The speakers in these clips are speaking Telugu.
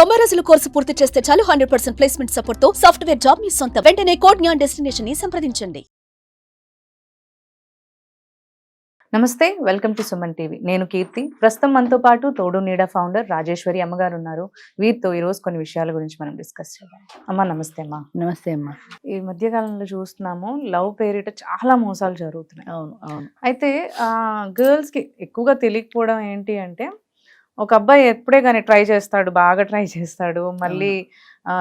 90 రోజుల కోర్సు పూర్తి చేస్తే చాలు 100% ప్లేస్మెంట్ సపోర్ట్ తో సాఫ్ట్వేర్ జాబ్ మీ సొంతం. వెంటనే కోడ్ జ్ఞాన్ డెస్టినేషన్ ని సంప్రదించండి. నమస్తే, వెల్కమ్ టు సుమన్ టీవీ. నేను కీర్తి. ప్రస్తుతం మనతో పాటు తోడు నీడ ఫౌండర్ రాజేశ్వరి అమ్మగారు ఉన్నారు. వీరితో ఈరోజు కొన్ని విషయాల గురించి మనం డిస్కస్ చేద్దాం. అమ్మ నమస్తే. అమ్మా నమస్తే అమ్మా. ఈ మధ్య కాలంలో చూస్తున్నాము లవ్ పేరిట చాలా మోసాలు జరుగుతున్నాయి. అవును అవును. అయితే గర్ల్స్ కి ఎక్కువగా తెలియకపోవడం ఏంటి అంటే, ఒక అబ్బాయి ఎప్పుడే కానీ ట్రై చేస్తాడు, బాగా ట్రై చేస్తాడు, మళ్ళీ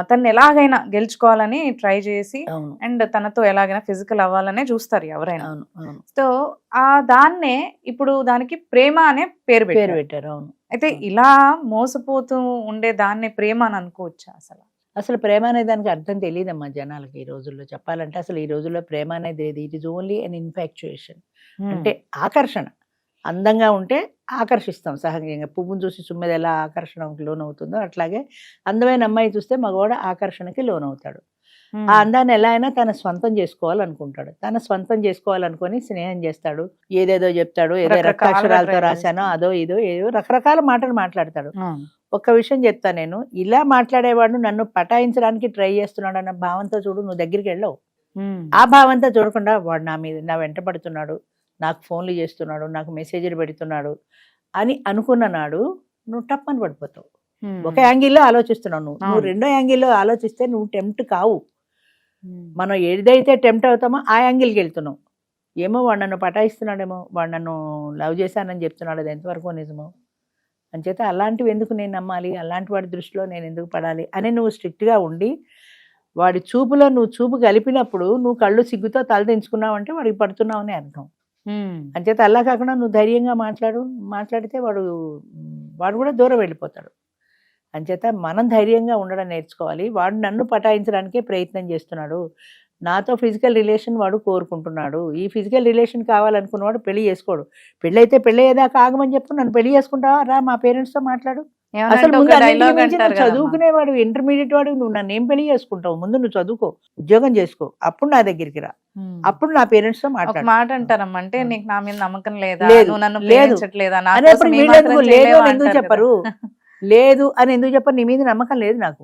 తను ఎలాగైనా గెలుచుకోవాలని ట్రై చేసి అండ్ తనతో ఎలాగైనా ఫిజికల్ అవ్వాలనే చూస్తారు ఎవరైనా. సో దాన్నే ఇప్పుడు దానికి ప్రేమ అనే పేరు పెట్టారు. అవును. అయితే ఇలా మోసపోతూ ఉండే దాన్నే ప్రేమ అని అనుకోవచ్చా? అసలు ప్రేమ అనే దానికి అర్థం తెలియదమ్మా జనాలకి ఈ రోజుల్లో. చెప్పాలంటే అసలు ఈ రోజుల్లో ప్రేమ అనేది లేదు. It is only an infatuation. అంటే ఆకర్షణ. అందంగా ఉంటే ఆకర్షిస్తాం సహజంగా. పువ్వును చూసి చుమ్మెది ఎలా ఆకర్షణకి లోనవుతుందో అట్లాగే అందమైన అమ్మాయి చూస్తే మగవాడు ఆకర్షణకి లోనవుతాడు. ఆ అందాన్ని ఎలా అయినా తన స్వంతం చేసుకోవాలనుకుంటాడు. తన స్వంతం చేసుకోవాలనుకొని స్నేహం చేస్తాడు, ఏదేదో చెప్తాడు, ఏదో రక్తాక్షరాలతో రాశానో అదో ఇదో ఏదో రకరకాల మాటలు మాట్లాడతాడు. ఒక్క విషయం చెప్తా నేను, ఇలా మాట్లాడేవాడు నన్ను పటాయించడానికి ట్రై చేస్తున్నాడు అన్న భావంతో చూడు, నువ్వు దగ్గరికి వెళ్ళవు. ఆ భావంతో చూడకుండా వాడు నా వెంట పడుతున్నాడు, నాకు ఫోన్లు చేస్తున్నాడు, నాకు మెసేజ్లు పెడుతున్నాడు అని అనుకున్న నాడు నువ్వు టప్పని పడిపోతావు. ఒక యాంగిల్లో ఆలోచిస్తున్నావు నువ్వు రెండో యాంగిల్లో ఆలోచిస్తే నువ్వు టెంప్ట్ కావు. మనం ఏదైతే టెంప్ట్ అవుతామో ఆ యాంగిల్కి వెళ్తున్నావు. ఏమో వాడు నన్ను పటాయిస్తున్నాడేమో, వాడు నన్ను లవ్ చేశానని చెప్తున్నాడు, అది ఎంతవరకు నిజమో అంచేత అలాంటివి ఎందుకు నేను నమ్మాలి, అలాంటి వాడి దృష్టిలో నేను ఎందుకు పడాలి అని నువ్వు స్ట్రిక్ట్గా ఉండి వాడి చూపులో నువ్వు చూపు కలిపినప్పుడు నువ్వు కళ్ళు సిగ్గుతో తలదించుకున్నావు అంటే వాడికి పడుతున్నావు అని అర్థం. అంచేత అలా కాకుండా నువ్వు ధైర్యంగా మాట్లాడితే వాడు కూడా దూరం వెళ్ళిపోతాడు. అంచేత మనం ధైర్యంగా ఉండడం నేర్చుకోవాలి. వాడు నన్ను పటాయించడానికే ప్రయత్నం చేస్తున్నాడు, నాతో ఫిజికల్ రిలేషన్ వాడు కోరుకుంటున్నాడు. ఈ ఫిజికల్ రిలేషన్ కావాలనుకున్నవాడు పెళ్లి చేసుకోడు. పెళ్ళైతే పెళ్ళయ్యేదాకా ఆగమని చెప్పు, నన్ను పెళ్లి చేసుకుంటావా, రా మా పేరెంట్స్తో మాట్లాడు. అసలు ముందు చదువుకునేవాడు, ఇంటర్మీడియట్ వాడు, నువ్వు నన్ను ఏం పెళ్లి చేసుకుంటావు, ముందు నువ్వు చదువుకో, ఉద్యోగం చేసుకో, అప్పుడు నా దగ్గరికి రా, అప్పుడు నా పేరెంట్స్ తో మాట్లాడు. మాట అంటారమ్మా, అంటే నీకు నా మీద నమ్మకం లేదా, లేదు ఎందుకు చెప్పరు, లేదు అని ఎందుకు చెప్పరు, నీ మీద నమ్మకం లేదు నాకు.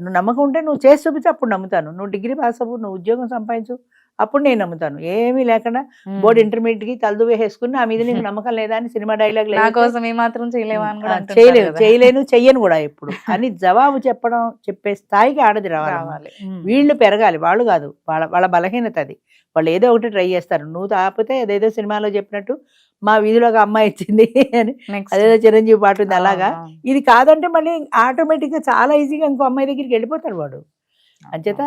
నువ్వు నమ్మకం ఉంటే నువ్వు చేసి చూపిస్తే అప్పుడు నమ్ముతాను. నువ్వు డిగ్రీ పాస్ అవ్వు, నువ్వు ఉద్యోగం సంపాదించు, అప్పుడు నేను నమ్ముతాను. ఏమీ లేకుండా బోర్డు ఇంటర్మీడియట్ కి తలదు వేసుకుని నా మీద నీకు నమ్మకం లేదా అని సినిమా డైలాగ్ చేయలేను చెయ్యను కూడా ఎప్పుడు అని జవాబు చెప్పే స్థాయికి ఆడది రావాలి. వీళ్ళు పెరగాలి, వాళ్ళు కాదు. వాళ్ళ బలహీనత అది. వాళ్ళు ఏదో ఒకటి ట్రై చేస్తారు. నువ్వు తాపితే అదేదో సినిమాలో చెప్పినట్టు మా వీధిలో ఒక అమ్మాయి ఇచ్చింది అని అదేదో చిరంజీవి పాట ఉంది అలాగా. ఇది కాదంటే మళ్ళీ ఆటోమేటిక్ గా చాలా ఈజీగా ఇంకో అమ్మాయి దగ్గరికి వెళ్ళిపోతాడు వాడు. అంచేత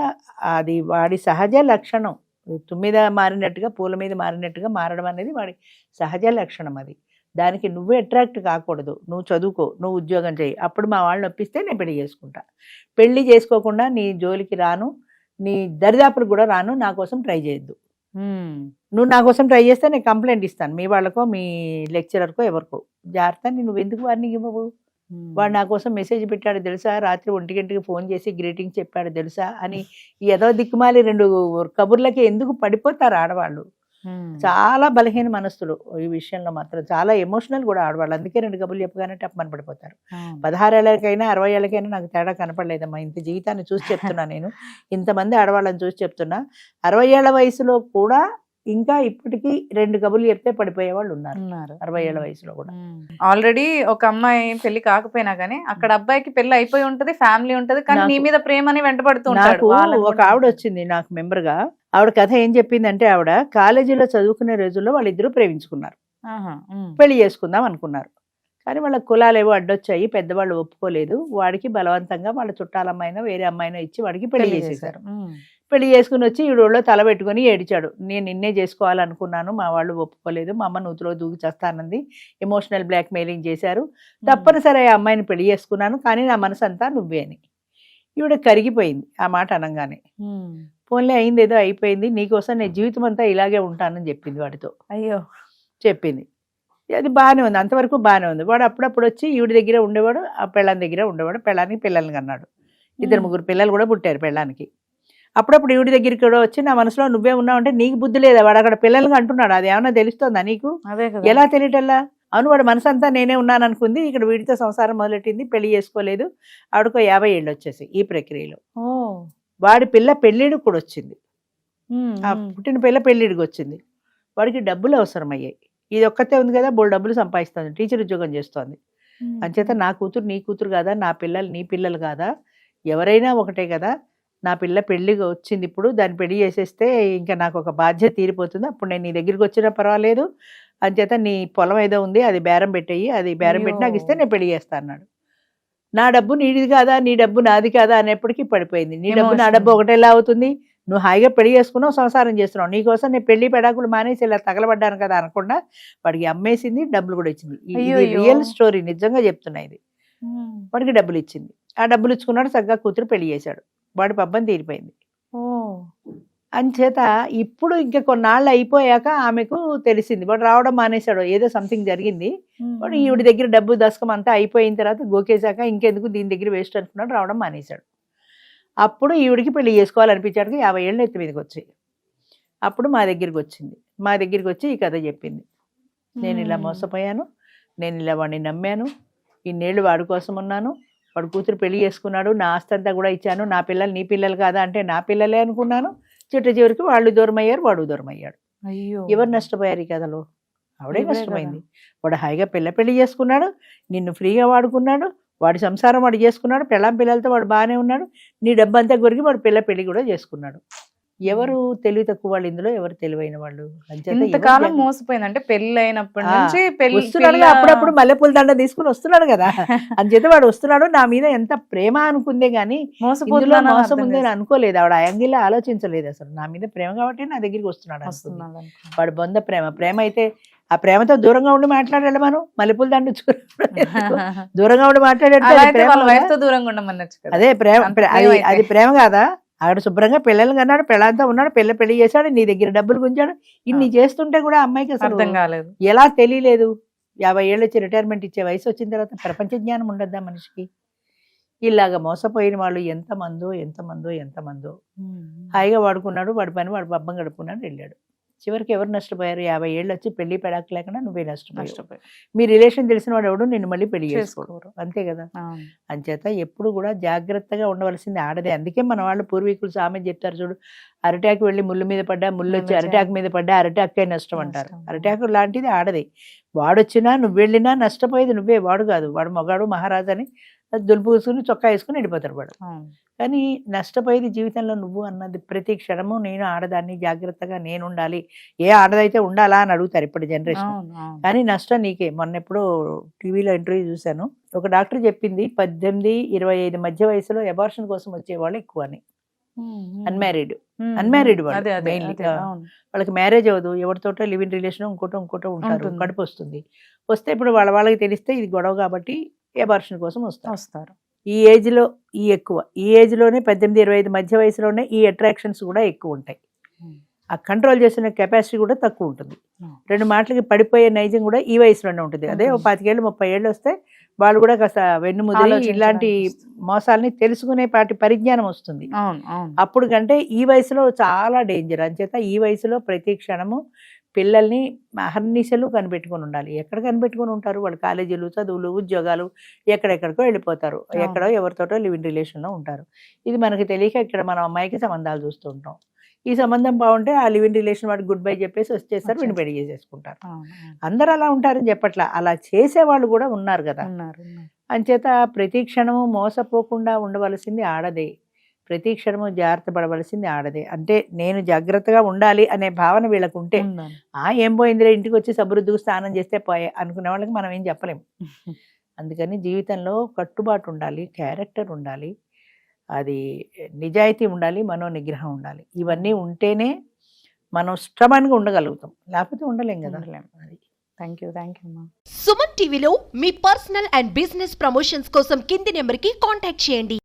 అది వాడి సహజ లక్షణం. తుమ్మిద మారినట్టుగా పూల మీద మారినట్టుగా మారడం అనేది వాడి సహజ లక్షణం. అది దానికి నువ్వే అట్రాక్ట్ కాకూడదు. నువ్వు చదువుకో, నువ్వు ఉద్యోగం చేయి, అప్పుడు మా వాళ్ళని ఒప్పిస్తే నేను పెళ్లి చేసుకుంటా. పెళ్లి చేసుకోకుండా నీ జోలికి రాను, నీ దరిదాపులకు కూడా రాను, నా కోసం ట్రై చేయొద్దు. నువ్వు నా కోసం ట్రై చేస్తే నేను కంప్లైంట్ ఇస్తాను మీ వాళ్ళకో మీ లెక్చరర్కో ఎవరికో. జాగ్రత్త, నువ్వు ఎందుకు వార్నింగ్ ఇవ్వవు. వాడు నా కోసం మెసేజ్ పెట్టాడు తెలుసా, రాత్రి 1 గంటకి ఫోన్ చేసి గ్రీటింగ్స్ చెప్పాడు తెలుసా అని ఏదో దిక్కుమాలి 2 కబుర్లకి ఎందుకు పడిపోతారు ఆడవాళ్ళు. చాలా బలహీన మనస్తులు ఈ విషయంలో మాత్రం, చాలా ఎమోషనల్ కూడా ఆడవాళ్ళు. అందుకే 2 కబుర్లు చెప్పగానే టప్పని పడిపోతారు. 16 ఏళ్ళకైనా 60 ఏళ్ళకైనా నాకు తేడా కనపడలేదమ్మా. ఇంత జీవితాన్ని చూసి చెప్తున్నా నేను, ఇంతమంది ఆడవాళ్ళని చూసి చెప్తున్నా. 60 ఏళ్ల వయసులో కూడా ఇంకా ఇప్పటికీ 2 కబుర్లు చెప్తే పడిపోయే వాళ్ళు ఉన్నారు 60 ఏళ్ల వయసులో కూడా. ఆల్రెడీ ఒక అమ్మాయి పెళ్లి కాకపోయినా గానీ అక్కడ అబ్బాయికి పెళ్లి అయిపోయి ఉంటది, ఫ్యామిలీ ఉంటది, కానీ నీ మీద ప్రేమని వెంటబడుతుంటాడు. ఒక ఆవిడ వచ్చింది నాకు మెంబర్ గా. ఆవిడ కథ ఏం చెప్పిందంటే, ఆవిడ కాలేజీలో చదువుకునే రోజుల్లో వాళ్ళిద్దరూ ప్రేమించుకున్నారు, పెళ్లి చేసుకుందాం అనుకున్నారు. కానీ వాళ్ళ కులాలు ఏవో అడ్డొచ్చాయి, పెద్దవాళ్ళు ఒప్పుకోలేదు. వాడికి బలవంతంగా వాళ్ళ చుట్టాలమ్మాయినో వేరే అమ్మాయినో ఇచ్చి వాడికి పెళ్లి చేసేసారు. పెళ్లి చేసుకుని వచ్చి ఈడోళ్ళో తల పెట్టుకుని ఏడిచాడు. నేను నిన్నే చేసుకోవాలనుకున్నాను, మా వాళ్ళు ఒప్పుకోలేదు, మా అమ్మ నూతులో దూకి చేస్తానంది, ఎమోషనల్ బ్లాక్ మెయిలింగ్ చేశారు, తప్పనిసరి ఆ అమ్మాయిని పెళ్లి చేసుకున్నాను, కానీ నా మనసు అంతా నువ్వే అని. ఈవిడ కరిగిపోయింది ఆ మాట అనగానే. ఫోన్లే అయింది, ఏదో అయిపోయింది, నీకోసం నేను జీవితం అంతా ఇలాగే ఉంటానని చెప్పింది వాడితో. అయ్యో చెప్పింది. అది బాగానే ఉంది, అంతవరకు బాగానే ఉంది. వాడు అప్పుడప్పుడు వచ్చి ఈవిడ దగ్గర ఉండేవాడు, ఆ పెళ్ళాం దగ్గర ఉండేవాడు. పెళ్ళానికి పిల్లల్ని కన్నాడు, 2-3 పిల్లలు కూడా పుట్టారు పెళ్ళానికి. అప్పుడప్పుడు ఈవిడి దగ్గరికి కూడా వచ్చి నా మనసులో నువ్వే ఉన్నావు అంటే, నీకు బుద్ధి లేదా, వాడు అక్కడ పిల్లలకి అంటున్నాడు, అది ఏమన్నా తెలుస్తుందా నీకు? ఎలా తెలియటల్లా? అవును వాడు మనసంతా నేనే ఉన్నాను అనుకుంది, ఇక్కడ వీడితో సంసారం మొదలెట్టింది, పెళ్లి చేసుకోలేదు, ఆవిడకో 50 ఏళ్ళు వచ్చేసి ఈ ప్రక్రియలో. వాడి పిల్ల పెళ్ళిడికి కూడా వచ్చింది, ఆ పుట్టిన పిల్ల పెళ్ళిడికి వచ్చింది. వాడికి డబ్బులు అవసరమయ్యాయి. ఇది ఒక్కతే ఉంది కదా, బోల్ డబ్బులు సంపాదిస్తుంది, టీచర్ ఉద్యోగం చేస్తోంది. అంచేత నా కూతురు నీ కూతురు కాదా, నా పిల్లలు నీ పిల్లలు కాదా, ఎవరైనా ఒకటే కదా, నా పిల్ల పెళ్ళిగా వచ్చింది, ఇప్పుడు దాన్ని పెళ్లి చేసేస్తే ఇంకా నాకు ఒక బాధ్యత తీరిపోతుంది, అప్పుడు నేను నీ దగ్గరికి వచ్చినా పర్వాలేదు, అంచేత నీ పొలం ఏదో ఉంది అది బేరం పెట్టేయి, అది బేరం పెట్టి నాకు ఇస్తే నేను పెళ్లి చేస్తా అన్నాడు. నా డబ్బు నీది కాదా, నీ డబ్బు నాది కాదా అనేప్పటికీ పడిపోయింది. నీ డబ్బు నా డబ్బు ఒకటేలా అవుతుంది, నువ్వు హాయిగా పెళ్లి చేసుకున్నావు, సంసారం చేస్తున్నావు, నీకోసం నేను పెళ్లి పెడాకులు మానేసి ఇలా తగలబడ్డాను కదా అనకుండా వాడికి అమ్మేసింది, డబ్బులు కూడా ఇచ్చింది. ఇది రియల్ స్టోరీ, నిజంగా చెప్తున్నా ఇది. వాడికి డబ్బులు ఇచ్చింది, ఆ డబ్బులు ఇచ్చుకున్నాడు, చక్కగా కూతురు పెళ్లి చేశాడు, వాడి పబ్బం తీరిపోయింది. అంచేత ఇప్పుడు ఇంకా కొన్నాళ్ళు అయిపోయాక ఆమెకు తెలిసింది, వాడు రావడం మానేశాడు, ఏదో సంథింగ్ జరిగింది, వాడు ఈవిడ దగ్గర డబ్బు దశకం అంతా అయిపోయిన తర్వాత గోకేశాక ఇంకెందుకు దీని దగ్గర వేస్ట్ అనుకున్నాడు, రావడం మానేశాడు. అప్పుడు ఈవిడికి పెళ్లి చేసుకోవాలనిపించాడు, 50 ఏళ్ళు ఎత్తి మీదకి వచ్చి అప్పుడు మా దగ్గరికి వచ్చింది. మా దగ్గరికి వచ్చి ఈ కథ చెప్పింది. నేను ఇలా మోసపోయాను, నేను ఇలా వాడిని నమ్మాను, ఇన్నేళ్ళు వాడి కోసం ఉన్నాను, వాడు కూతురు పెళ్లి చేసుకున్నాడు, నా ఆస్తి అంతా కూడా ఇచ్చాను, నా పిల్లలు నీ పిల్లలు కాదా అంటే నా పిల్లలే అనుకున్నాను, చివరికి వాళ్ళు దూరం అయ్యారు, వాడు దూరం అయ్యాడు. ఎవరు నష్టపోయారు ఈ కథలో? ఆవిడే నష్టమైంది. వాడు హాయిగా పెళ్లి చేసుకున్నాడు, నిన్ను ఫ్రీగా వాడుకున్నాడు, వాడి సంసారం వాడు చేసుకున్నాడు, పిల్లలతో వాడు బాగానే ఉన్నాడు, నీ డబ్బంతా కొరికి వాడు పెళ్లి కూడా చేసుకున్నాడు. ఎవరు తెలివి తక్కువ వాళ్ళు ఇందులో, ఎవరు తెలివైన వాళ్ళు? ఇంతకాలం మోసపోయింది అంటే పెళ్లి అయినప్పటి నుంచి వస్తున్నాడు, అప్పుడప్పుడు మల్లెపూల దండ తీసుకుని వస్తున్నాడు కదా, అంచేత వాడు వస్తున్నాడు, నా మీద ఎంత ప్రేమ అనుకుందే గానీ మోసం ఉంది అని అనుకోలేదు. ఆవిడ యాంగిల్ ఆలోచించలేదు, అసలు నా మీద ప్రేమ కాబట్టి నా దగ్గరికి వస్తున్నాడు. వాడు బొంద ప్రేమ అయితే ఆ ప్రేమతో దూరంగా ఉండి మాట్లాడాలి, మనం మల్లెపూల దండ దూరంగా ఉండి మాట్లాడాడు, అదే ప్రేమ. అది ప్రేమ కాదా? ఆవిడ శుభ్రంగా పిల్లలు కన్నాడు, పిల్లలతో ఉన్నాడు, పెళ్లి చేశాడు, నీ దగ్గర డబ్బులు గుంజాడు, ఇన్ని చేస్తుంటే కూడా అమ్మాయికి అసలు అర్థం కాలేదు, ఎలా తెలియలేదు. 50 ఏళ్ళు వచ్చి రిటైర్మెంట్ ఇచ్చే వయసు వచ్చిన తర్వాత ప్రపంచ జ్ఞానం ఉండద్దా మనిషికి? ఇలాగ మోసపోయిన వాళ్ళు ఎంతమందో హాయిగా వాడుకున్నాడు, వాడి పని వాడు పబ్బం గడుపుకున్నాడు, వెళ్ళాడు. చివరికి ఎవరు నష్టపోయారు? 50 ఏళ్ళు వచ్చి పెళ్లి పెడాకు లేకుండా నువ్వే నష్టపోయావు. మీ రిలేషన్ తెలిసిన వాడు ఎవడు నిన్ను మళ్ళీ పెళ్లి చేసుకోరు, అంతే కదా. అంచేత ఎప్పుడు కూడా జాగ్రత్తగా ఉండవలసింది ఆడదే. అందుకే మన వాళ్ళు పూర్వీకులు సామెత చెప్తారు చూడు, అరిటాకు వెళ్ళి ముళ్ళు మీద పడ్డా, ముళ్ళు వచ్చి అరిటాకు మీద పడ్డా, అరిటాకే నష్టం అంటారు. అరిటాకు లాంటిది ఆడదే. వాడొచ్చినా నువ్వు వెళ్ళినా నష్టపోయేది నువ్వే, వాడు కాదు. వాడు మగాడు మహారాజని దులుపు పూసుకుని చొక్కా వేసుకుని వెళ్ళిపోతారు వాడు. కానీ నష్టపోయేది జీవితంలో నువ్వు అన్నది. ప్రతి క్షణము నేను ఆడదాన్ని, జాగ్రత్తగా నేను ఉండాలి, ఏ ఆడదైతే ఉండాలా అని అడుగుతారు ఇప్పుడు జనరేషన్. కానీ నష్టం నీకే. మొన్న ఎప్పుడో టీవీలో ఇంటర్వ్యూ చూశాను, ఒక డాక్టర్ చెప్పింది 18-25 మధ్య వయసులో అబార్షన్ కోసం వచ్చేవాళ్ళు ఎక్కువ అని. అన్మ్యారీడ్ వాళ్ళు మెయిన్లీ, వాళ్ళకి మ్యారేజ్ అవ్వదు, ఎవరితోటో లివ్ ఇన్ రిలేషన్ ఇంకోటో ఉంటారు, కడుపు వస్తే ఇప్పుడు వాళ్ళకి తెలిస్తే ఇది గొడవ కాబట్టి అబార్షన్ కోసం వస్తారు. ఈ ఏజ్లో ఈ ఏజ్లోనే 18-25 మధ్య వయసులోనే ఈ అట్రాక్షన్స్ కూడా ఎక్కువ ఉంటాయి. ఆ కంట్రోల్ చేసిన కెపాసిటీ కూడా తక్కువ ఉంటుంది. 2 మాటలకి పడిపోయే నైజం కూడా ఈ వయసులోనే ఉంటుంది. అదే 25 ఏళ్ళు 30 ఏళ్ళు వస్తే వాళ్ళు కూడా కాస్త వెన్నుముదిరి ఇలాంటి మోసాలని తెలుసుకునే పాటి పరిజ్ఞానం వస్తుంది. అప్పుడు కంటే ఈ వయసులో చాలా డేంజర్. అంచేత ఈ వయసులో ప్రతి క్షణము పిల్లల్ని అహర్నిశలు కనిపెట్టుకుని ఉండాలి. ఎక్కడ కనిపెట్టుకుని ఉంటారు? వాళ్ళు కాలేజీలు, చదువులు, ఉద్యోగాలు, ఎక్కడెక్కడికో వెళ్ళిపోతారు, ఎక్కడో ఎవరితోటో లివ్ ఇన్ రిలేషన్లో ఉంటారు. ఇది మనకి తెలియక ఇక్కడ మనం అమ్మాయికి సంబంధాలు చూస్తూ ఉంటాం. ఈ సంబంధం బాగుంటే ఆ లివ్ ఇన్ రిలేషన్ వాడికి గుడ్ బై చెప్పేసి వచ్చేస్తారు, వీడిని పెళ్లి చేసేసుకుంటారు. అందరూ అలా ఉంటారని చెప్పట్లా, అలా చేసేవాళ్ళు కూడా ఉన్నారు కదా. అంచేత ప్రతి క్షణము మోసపోకుండా ఉండవలసింది ఆడదే, ప్రతి క్షణము జాగ్రత్త పడవలసింది ఆడదే. అంటే నేను జాగ్రత్తగా ఉండాలి అనే భావన వీళ్ళకు ఉంటే, ఏం పోయిందిలే ఇంటికి వచ్చి సబృద్దుకు స్నానం చేస్తే పోయే అనుకునే వాళ్ళకి మనం ఏం చెప్పలేము. అందుకని జీవితంలో కట్టుబాటు ఉండాలి, క్యారెక్టర్ ఉండాలి, అది నిజాయితీ ఉండాలి, మనోనిగ్రహం ఉండాలి. ఇవన్నీ ఉంటేనే మనం స్ట్రాంగ్గా ఉండగలుగుతాం, లేకపోతే ఉండలేం కదా. అది. థ్యాంక్ యూ అమ్మా. సుమన్ టీవీలో మీ పర్సనల్ అండ్ బిజినెస్ ప్రమోషన్స్ కోసం కింది నెంబర్కి కాంటాక్ట్ చేయండి.